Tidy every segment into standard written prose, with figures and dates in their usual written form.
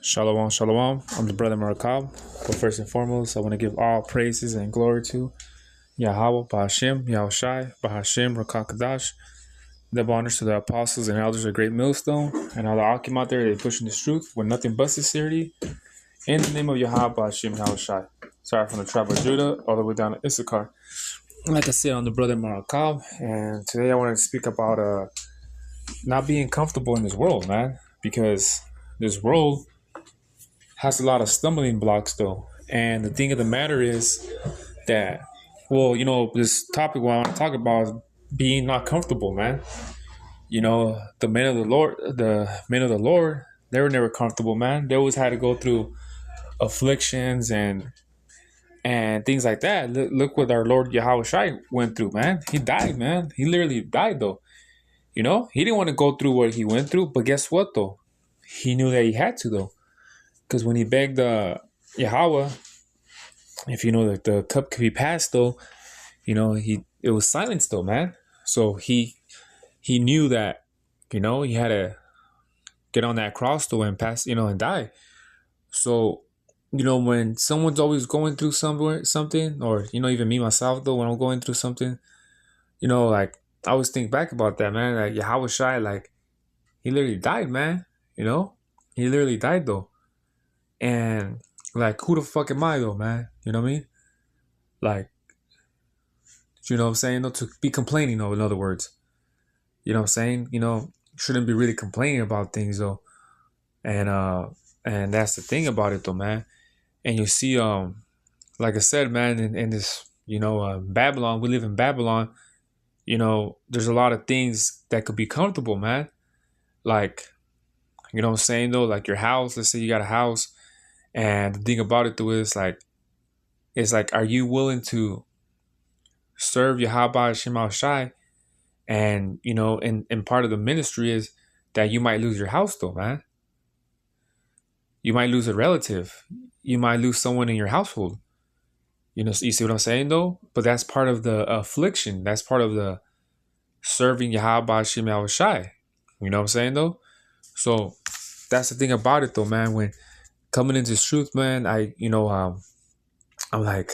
Shalom, shalom. I'm the brother Marakab. But first and foremost, I want to give all praises and glory to Yahweh, Bahashim, Yahushai, Bahashim, Rakakadash. Double honors to the apostles and elders of Great Millstone and all the Akim out there. They pushing this truth with nothing but sincerity. In the name of Yahweh, Bahashim, Yahushai. Sorry, from the tribe of Judah all the way down to Issachar. Like I said, I'm the brother Marakab, and today I want to speak about not being comfortable in this world, man, because this world has a lot of stumbling blocks though. And the thing of the matter is that, this topic what I want to talk about is being not comfortable, man. The men of the Lord, they were never comfortable, man. They always had to go through afflictions and things like that. Look what our Lord Yahweh Shai went through, man. He died, man. He literally died though. He didn't want to go through what he went through, but guess what though? He knew that he had to though. Because when he begged Yahweh, if that the cup could be passed, though, it was silence, though, man. So he knew that, he had to get on that cross, though, and pass, and die. So, when someone's always going through something, or even me myself, though, when I'm going through something, like I always think back about that, man. Like Yahweh Shai, like he literally died, man. He literally died, though. And like, who the fuck am I though, man? You know what I mean? Like, what I'm saying? No, to be complaining though, in other words. You know what I'm saying? Shouldn't be really complaining about things though. And that's the thing about it though, man. And you see, like I said, man, in this, Babylon, we live in Babylon, there's a lot of things that could be comfortable, man. Like, what I'm saying though, like your house, let's say you got a house. And the thing about it though is like, are you willing to serve Yahweh Shema Shai? And and part of the ministry is that you might lose your house though, man. You might lose a relative. You might lose someone in your household. You see what I'm saying though? But that's part of the affliction. That's part of the serving Yahweh Shema Shai. You know what I'm saying though? So that's the thing about it though, man. When coming into this truth, man, I'm like,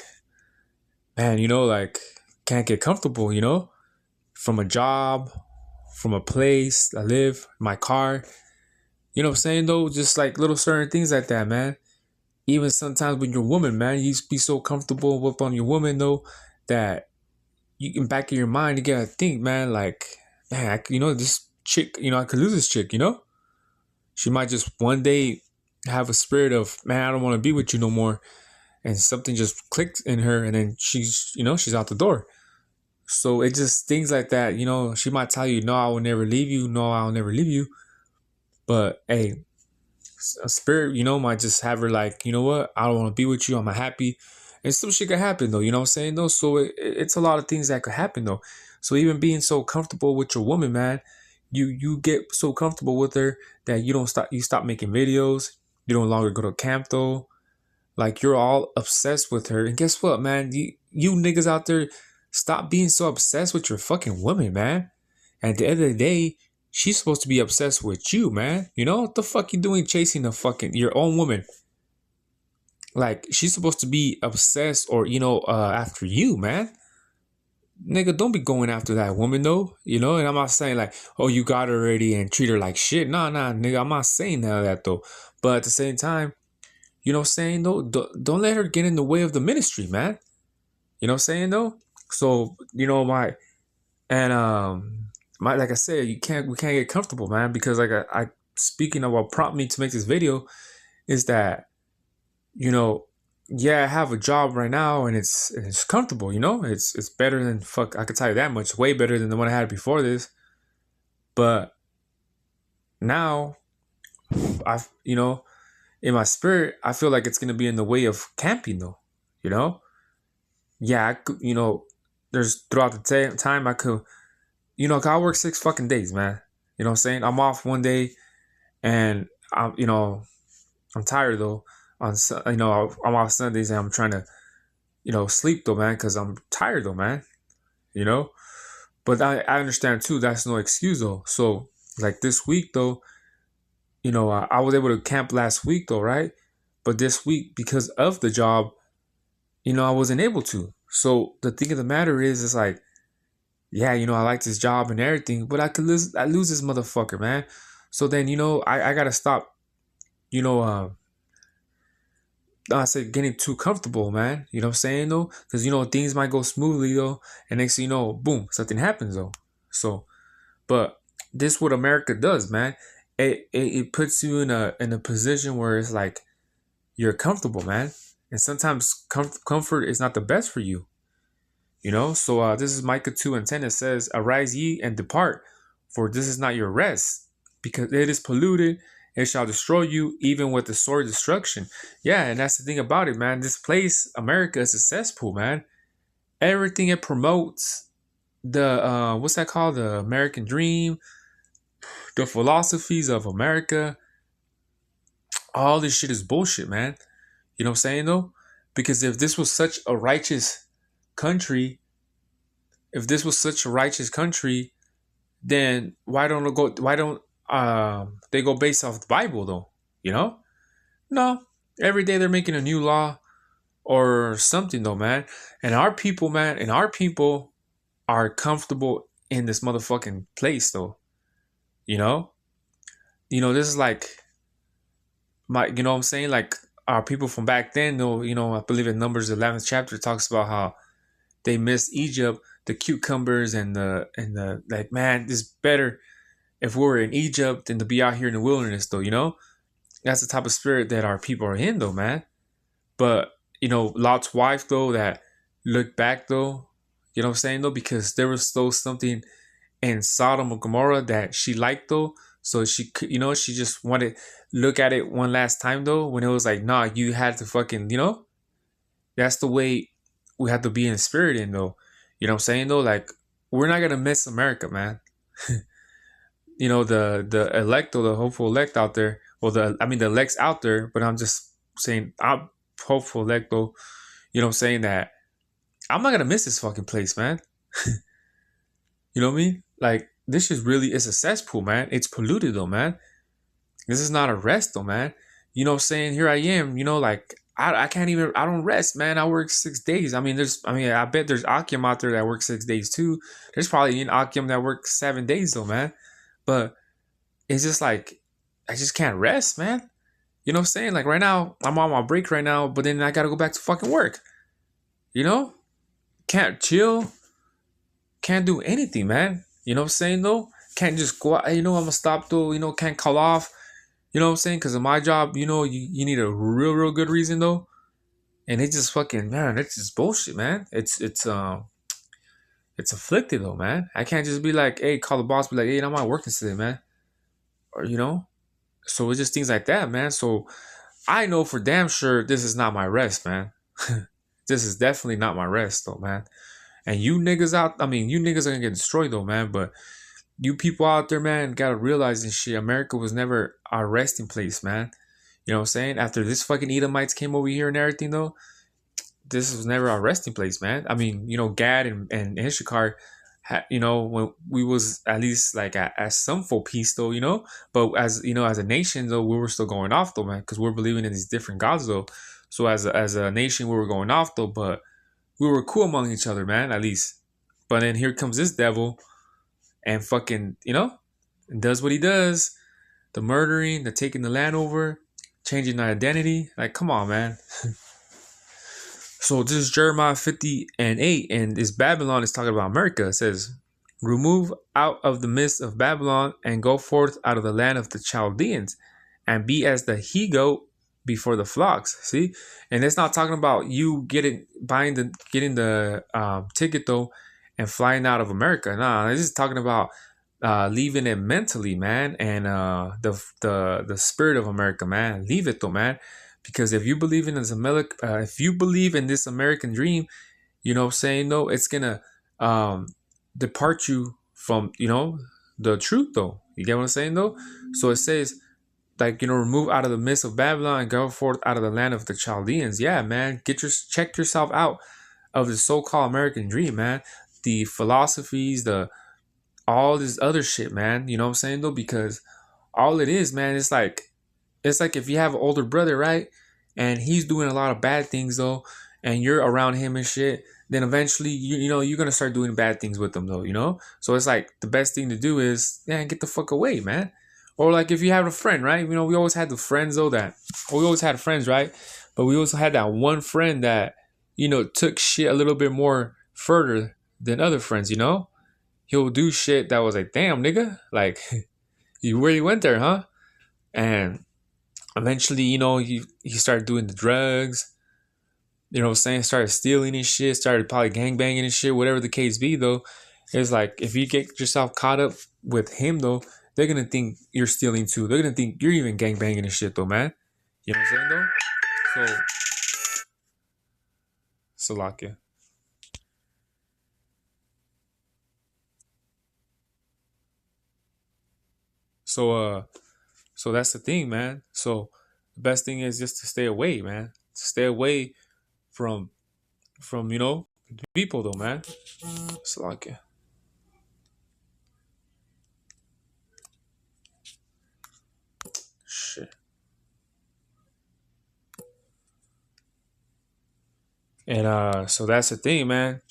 man, like can't get comfortable, from a job, from a place I live, my car, what I'm saying though, just like little certain things like that, man. Even sometimes when you're a woman, man, you be so comfortable with on your woman though, that you in back of your mind, you gotta think, man, like, man, this chick, I could lose this chick, she might just one day have a spirit of, man, I don't want to be with you no more, and something just clicks in her, and then she's out the door. So it just things like that, she might tell you, no, I will never leave you, no, I'll never leave you, but hey, a spirit, might just have her like, you know what, I don't want to be with you, I'm not happy, and some shit could happen though, you know what I'm saying though. So it's a lot of things that could happen though. So even being so comfortable with your woman, man, you get so comfortable with her that you stop making videos. You no longer go to camp though. Like you're all obsessed with her. And guess what, man? You niggas out there, stop being so obsessed with your fucking woman, man. And at the end of the day, she's supposed to be obsessed with you, man. What the fuck you doing chasing your own woman? Like she's supposed to be obsessed or after you, man. Nigga, don't be going after that woman though. And I'm not saying like, oh, you got her already and treat her like shit. Nah, nigga, I'm not saying none of that though. But at the same time, you know what I'm saying though? Don't let her get in the way of the ministry, man. You know what I'm saying though? So, like I said, we can't get comfortable, man, because like I speaking of what prompted me to make this video is that, yeah, I have a job right now and it's comfortable, it's better than I could tell you that much, way better than the one I had before this. But now in my spirit, I feel like it's going to be in the way of camping though, yeah, there's throughout the time I could, I work 6 fucking days, man. You know what I'm saying? I'm off one day and I'm tired though. I'm off Sundays and I'm trying to, sleep though, man, because I'm tired though, man. But I understand too, that's no excuse though. So like this week though, I was able to camp last week though, right? But this week, because of the job, I wasn't able to. So the thing of the matter is, it's like, yeah, I like this job and everything, but I lose this motherfucker, man. So then, I gotta stop, you know, I said getting too comfortable, man. You know what I'm saying though? Because things might go smoothly though, and next thing you know, boom, something happens though. So, but this what America does, man. It puts you in a position where it's like you're comfortable, man. And sometimes comfort is not the best for you. So this is Micah 2:10. It says, "Arise ye and depart, for this is not your rest, because it is polluted. It shall destroy you, even with the sword destruction." Yeah, and that's the thing about it, man. This place, America, is a cesspool, man. Everything it promotes, the what's that called? The American dream, the philosophies of America, all this shit is bullshit, man. You know what I'm saying though? Because if this was such a righteous country, if this was such a righteous country, then why don't they go based off the Bible though? You know? No. Every day they're making a new law or something though, man. And our people, man, are comfortable in this motherfucking place though. You know? This is like you know what I'm saying? Like our people from back then though, I believe in Numbers 11th chapter talks about how they missed Egypt, the cucumbers and the like, man, this is better if we were in Egypt than to be out here in the wilderness though. That's the type of spirit that our people are in though, man. But Lot's wife though, that looked back though, you know what I'm saying though, because there was still something in Sodom and Gomorrah that she liked though. So she could, she just wanted to look at it one last time though, when it was like, nah, you had to fucking, that's the way we have to be in spirit in though. You know what I'm saying though? Like, we're not gonna miss America, man. The elect or the hopeful elect out there. Well, the elect's out there, but I'm just saying I'm hopeful elect though. You know what I'm saying? That I'm not gonna miss this fucking place, man. You know what I mean? Like, this is really, it's a cesspool, man. It's polluted though, man. This is not a rest though, man. You know what I'm saying? Here I am, like I can't even, I don't rest, man. I work 6 days. I bet there's Akim out there that works 6 days too. There's probably an Akim that works 7 days though, man. But it's just like, I just can't rest, man. You know what I'm saying? Like right now, I'm on my break right now, but then I gotta go back to fucking work. Can't chill. Can't do anything, man. You know what I'm saying though? Can't just go out, I'm gonna stop though, can't call off. You know what I'm saying? Because of my job, you need a real, real good reason though. And it's just fucking, man, it's just bullshit, man. It's afflicted though, man. I can't just be like, hey, call the boss, be like, hey, I'm not working today, man. Or so it's just things like that, man. So I know for damn sure this is not my rest, man. This is definitely not my rest though, man. And you niggas you niggas are gonna get destroyed though, man. But you people out there, man, gotta realize this shit. America was never our resting place, man. You know what I'm saying? After this fucking Edomites came over here and everything, though, this was never our resting place, man. Gad and Issachar, when we was at least like at some full peace, though, But as a nation, though, we were still going off, though, man, because we're believing in these different gods, though. So as a nation, we were going off, though, but we were cool among each other, man, at least. But then here comes this devil and fucking, does what he does. The murdering, the taking the land over, changing the identity. Like, come on, man. So this is Jeremiah 50:8, and this Babylon is talking about America. It says, remove out of the midst of Babylon and go forth out of the land of the Chaldeans and be as the he-goat before the flocks. See? And it's not talking about you getting the ticket though and flying out of America. Nah, this is talking about leaving it mentally, man, and the spirit of America, man. Leave it though, man, because if you believe in this American dream, you know what I'm saying, though, it's gonna depart you from the truth though. You get what I'm saying though? So it says, like, remove out of the midst of Babylon and go forth out of the land of the Chaldeans. Yeah, man, check yourself out of the so-called American dream, man. The philosophies, all this other shit, man. You know what I'm saying though? Because All it is, man, it's like if you have an older brother, right? And he's doing a lot of bad things though, and you're around him and shit, then eventually you're gonna start doing bad things with them though, you know? So it's like the best thing to do is get the fuck away, man. Or like if you have a friend, right? We always had the friends though that we always had friends, right? But we also had that one friend that, took shit a little bit more further than other friends. He'll do shit that was like, damn, nigga, like you really went there, huh? And eventually, he started doing the drugs, what I'm saying, started stealing and shit, started probably gangbanging and shit, whatever the case be, though. It's like, if you get yourself caught up with him, though, they're gonna think you're stealing too. They're gonna think you're even gangbanging and shit, though, man. You know what I'm saying, though? Salakia. So that's the thing, man. So the best thing is just to stay away, man. To stay away from people, though, man. Salakia. Shit. And so that's the thing, man.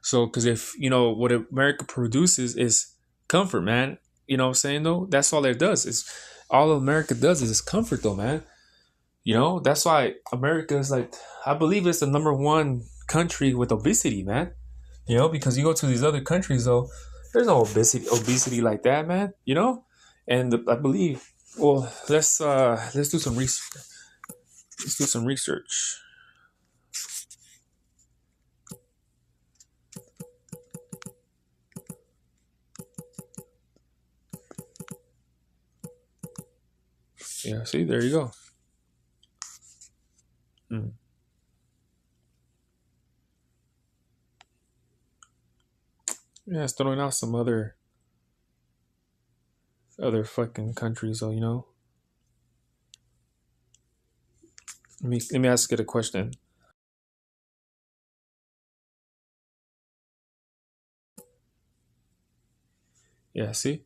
So because if what America produces is comfort, man. You know what I'm saying, though? That's all it does. Is all America does is comfort, though, man. That's why America is like, I believe it's the number one country with obesity, man. Because you go to these other countries, though, there's no obesity like that, man. And I believe, well, let's do some research. Let's do some research. Yeah, see, there you go. Yeah, it's throwing out some other fucking countries, though. Let me ask you a question. Yeah, see.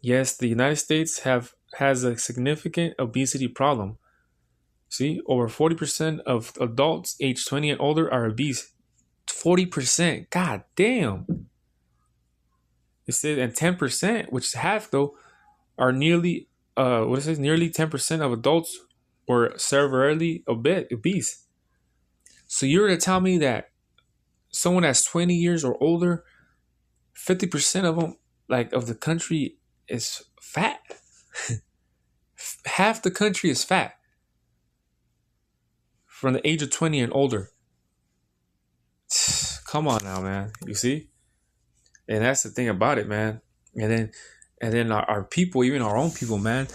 Yes, the United States has a significant obesity problem. See, over 40% of adults age 20 and older are obese. 40%. God damn. It said, and 10%, which is half though, are nearly what it says, nearly 10% of adults were severely obese. So you're gonna tell me that someone that's 20 years or older, 50% of them, like of the country, is fat. Half the country is fat from the age of 20 and older. Come on now, man. You see? And that's the thing about it, man. And then our people, even our own people, man,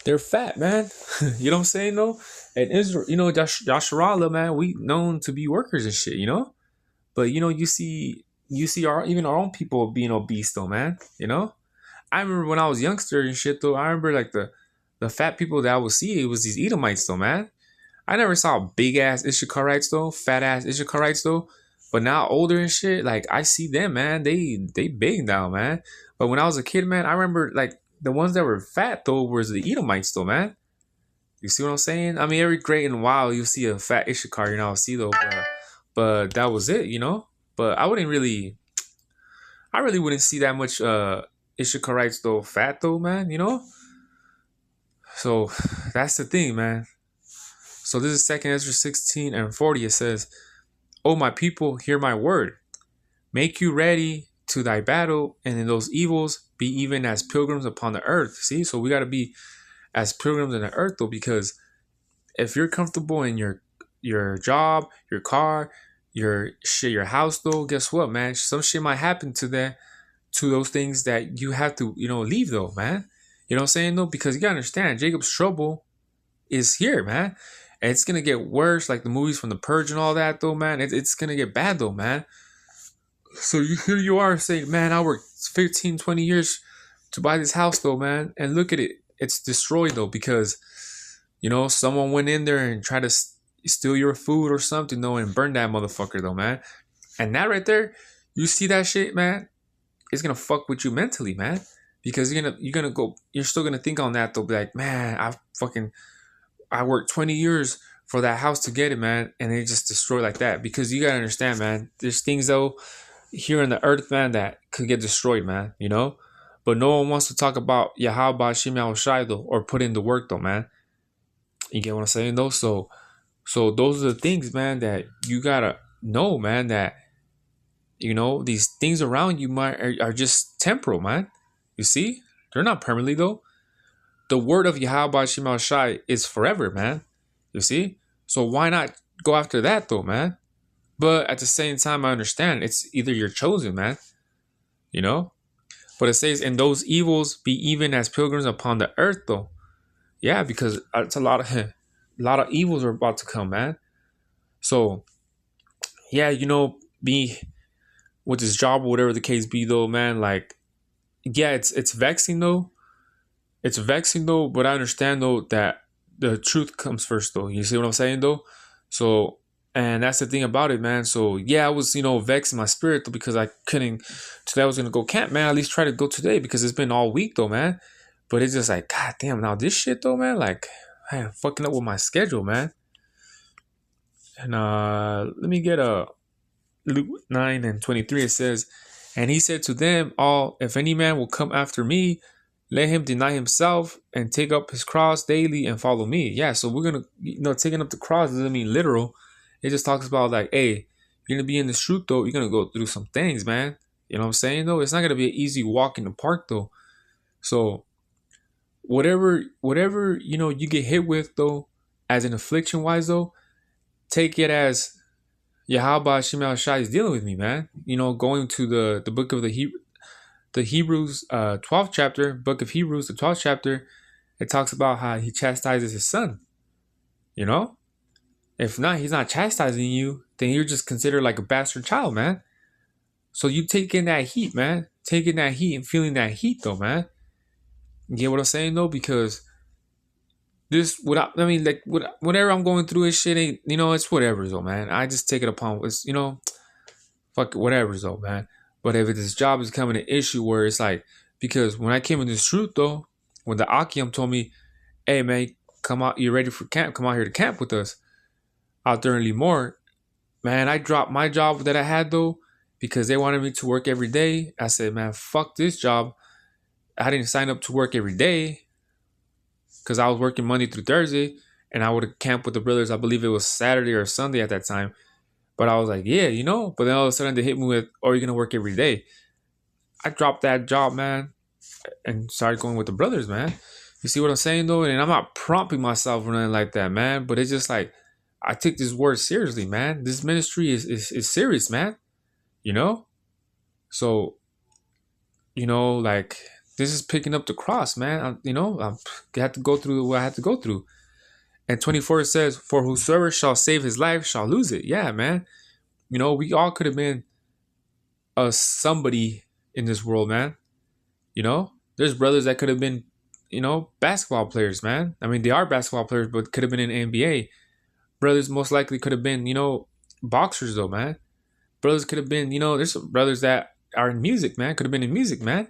they're fat, man. You know what I'm saying, though? And Israel, Yasharallah, man, we known to be workers and shit. But you see our own people being obese, though, man. I remember when I was youngster and shit, though. I remember like the fat people that I would see, it was these Edomites, though, man. I never saw big ass Issacharites though, fat ass Issacharites though. But now older and shit, like I see them, man. They big now, man. But when I was a kid, man, I remember like the ones that were fat though was the Edomites though, man. You see what I'm saying? I mean, every great and while you see a fat Issachar, see though, but that was it. But I really wouldn't see that much Issacharites though fat though, man. So that's the thing, man. So this is 2nd Ezra 16 and 40. It says, "O my people, hear my word. Make you ready to thy battle, and in those evils be even as pilgrims upon the earth." See, so we got to be as pilgrims in the earth, though, because if you're comfortable in your job, your car, your shit, your house, though, guess what, man? Some shit might happen to those things that you have to, leave, though, man. You know what I'm saying, though? Because you gotta understand, Jacob's trouble is here, man. And it's gonna get worse, like the movies from The Purge and all that, though, man. It's gonna get bad, though, man. So here you are saying, man, I worked 15, 20 years to buy this house, though, man. And look at it. It's destroyed, though, because, someone went in there and tried to steal your food or something, though, and burn that motherfucker, though, man. And that right there, you see that shit, man, it's gonna fuck with you mentally, man. because you're still gonna think on that though. Be like, man, I worked 20 years for that house to get it, man, and it just destroyed like that. Because you gotta understand, man, there's things though here on the earth, man, that could get destroyed, man. But no one wants to talk about Yahweh Shem Shai though, or put in the work though, man. You get what I'm saying though? So those are the things, man, that you gotta know, man, that these things around you are just temporal, man. You see? They're not permanently though. The word of Yahweh Shem Shai is forever, man. You see? So why not go after that though, man? But at the same time, I understand it's either you're chosen, man. You know? But it says, and those evils be even as pilgrims upon the earth, though. Yeah, because it's a lot of evils are about to come, man. So, yeah, be with this job or whatever the case be, though, man. Like, yeah, it's vexing though. It's vexing though, but I understand though that the truth comes first, though. You see what I'm saying, though? So, and that's the thing about it, man. So yeah, I was, vexed in my spirit though, because I couldn't. Today I was gonna go camp, man. At least try to go today because it's been all week though, man. But it's just like, god damn, now this shit though, man. Like, man, fucking up with my schedule, man. And let me get a Luke 9:23. It says, and he said to them all, if any man will come after me, let him deny himself and take up his cross daily and follow me. Yeah, so we're gonna, taking up the cross doesn't mean literal. It just talks about like, hey, you're gonna be in this truth though. You're gonna go through some things, man. You know what I'm saying though? It's not gonna be an easy walk in the park though. So whatever you get hit with though, as an affliction wise though, take it as Yahweh Shem Shai is dealing with me, man. Going to the book of the Hebrews 12th chapter, book of Hebrews, the 12th chapter, it talks about how he chastises his son. If not, he's not chastising you, then you're just considered like a bastard child, man. So you taking that heat, man. Taking that heat and feeling that heat, though, man. You get what I'm saying, though? Because whatever I'm going through, this shit ain't, it's whatever, though, man. I just take it upon, fuck it, whatever, though, man. But if this job is becoming an issue where it's like, because when I came in this truth, though, when the Akim told me, hey, man, come out, you're ready for camp, come out here to camp with us out there in Lemoore, man, I dropped my job that I had though because they wanted me to work every day. I said, man, fuck this job. I didn't sign up to work every day because I was working Monday through Thursday, and I would have camped with the brothers. I believe it was Saturday or Sunday at that time. But I was like, yeah, But then all of a sudden they hit me with, oh, you're gonna work every day. I dropped that job, man, and started going with the brothers, man. You see what I'm saying though? And I'm not prompting myself or nothing like that, man. But it's just like, I take this word seriously, man. This ministry is serious, man. So, like, this is picking up the cross, man. I had to go through what I had to go through. And 24 says, for whosoever shall save his life shall lose it. Yeah, man. We all could have been somebody in this world, man. There's brothers that could have been, basketball players, man. I mean, they are basketball players, but could have been in the NBA. Brothers most likely could have been, boxers though, man. Brothers could have been, there's some brothers that are in music, man. Could have been in music, man.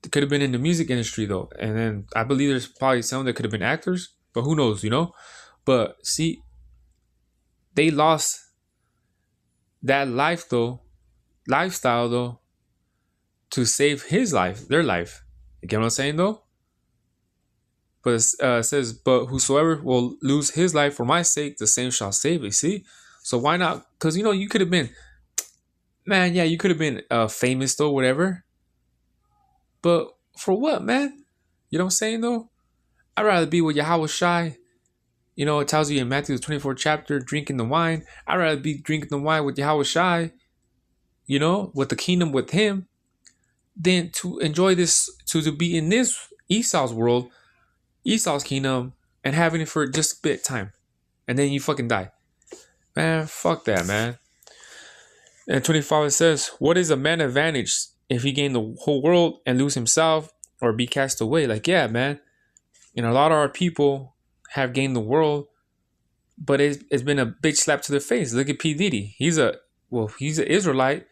They could have been in the music industry though. And then I believe there's probably some that could have been actors, but who knows, But see, they lost that lifestyle though, to save their life. You get what I'm saying though? But it says, but whosoever will lose his life for my sake, the same shall save it. See? So why not? Because, you could have been, man, yeah, you could have been famous though, whatever. But for what, man? You know what I'm saying though? I'd rather be with Yahweh Shai. It tells you in Matthew the 24th chapter, drinking the wine. I'd rather be drinking the wine with Yahweh Shai, with the kingdom with him, than to enjoy this, to be in this Esau's world, Esau's kingdom, and having it for just a bit of time, and then you fucking die. Man, fuck that, man. And 25 says, what is a man advantage if he gain the whole world and lose himself or be cast away? Like, yeah, man. A lot of our people have gained the world, but it's been a big slap to the face. Look at P. Diddy. He's an Israelite,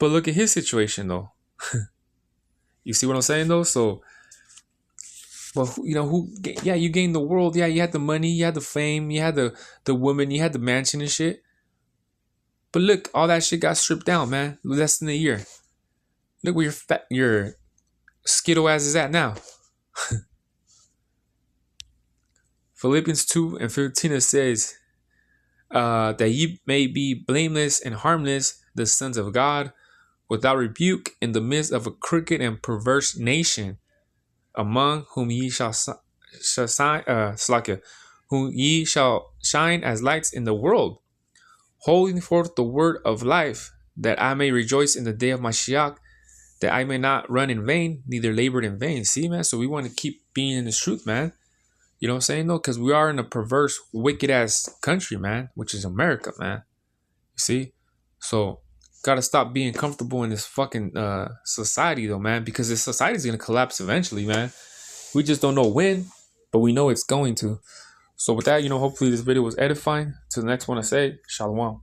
but look at his situation though. You see what I'm saying though? So, well, yeah, you gained the world. Yeah, you had the money, you had the fame, you had the woman, you had the mansion and shit. But look, all that shit got stripped down, man. Less than a year. Look where your skittle ass is at now. Philippians 2:15 it says, that ye may be blameless and harmless, the sons of God, without rebuke, in the midst of a crooked and perverse nation, among whom ye shall shine, whom ye shall shine as lights in the world, holding forth the word of life, that I may rejoice in the day of Mashiach, that I may not run in vain, neither labored in vain. See, man, so we want to keep being in this truth, man. You know what I'm saying, though? Because we are in a perverse, wicked-ass country, man, which is America, man. You see? So, gotta stop being comfortable in this fucking society, though, man, because this society is going to collapse eventually, man. We just don't know when, but we know it's going to. So with that, hopefully this video was edifying. To the next one I say, Shalom.